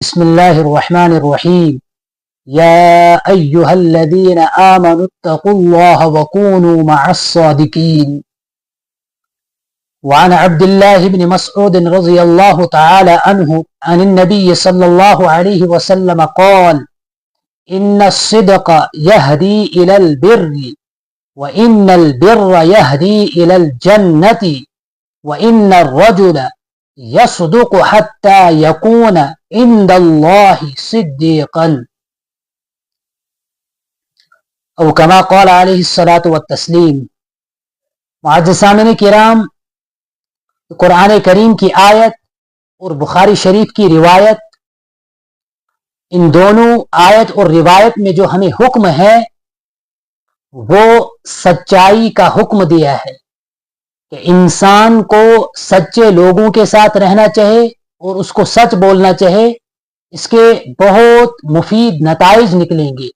بسم الله الرحمن الرحيم. يا أيها الذين آمنوا اتقوا الله وكونوا مع الصادقين. وعن عبد الله بن مسعود رضي الله تعالى عنه عن النبي صلى الله عليه وسلم قال: إن الصدق يهدي إلى البر، وإن البر يهدي إلى الجنة، وإن الرجل يصدق حتى يكون عند الله صديقا، او كما قال علیہ الصلاۃ والتسلیم۔ معزز سامعین کرام، قرآن کریم کی آیت اور بخاری شریف کی روایت، ان دونوں آیت اور روایت میں جو ہمیں حکم ہے وہ سچائی کا حکم دیا ہے کہ انسان کو سچے لوگوں کے ساتھ رہنا چاہے اور اس کو سچ بولنا چاہے۔ اس کے بہت مفید نتائج نکلیں گے۔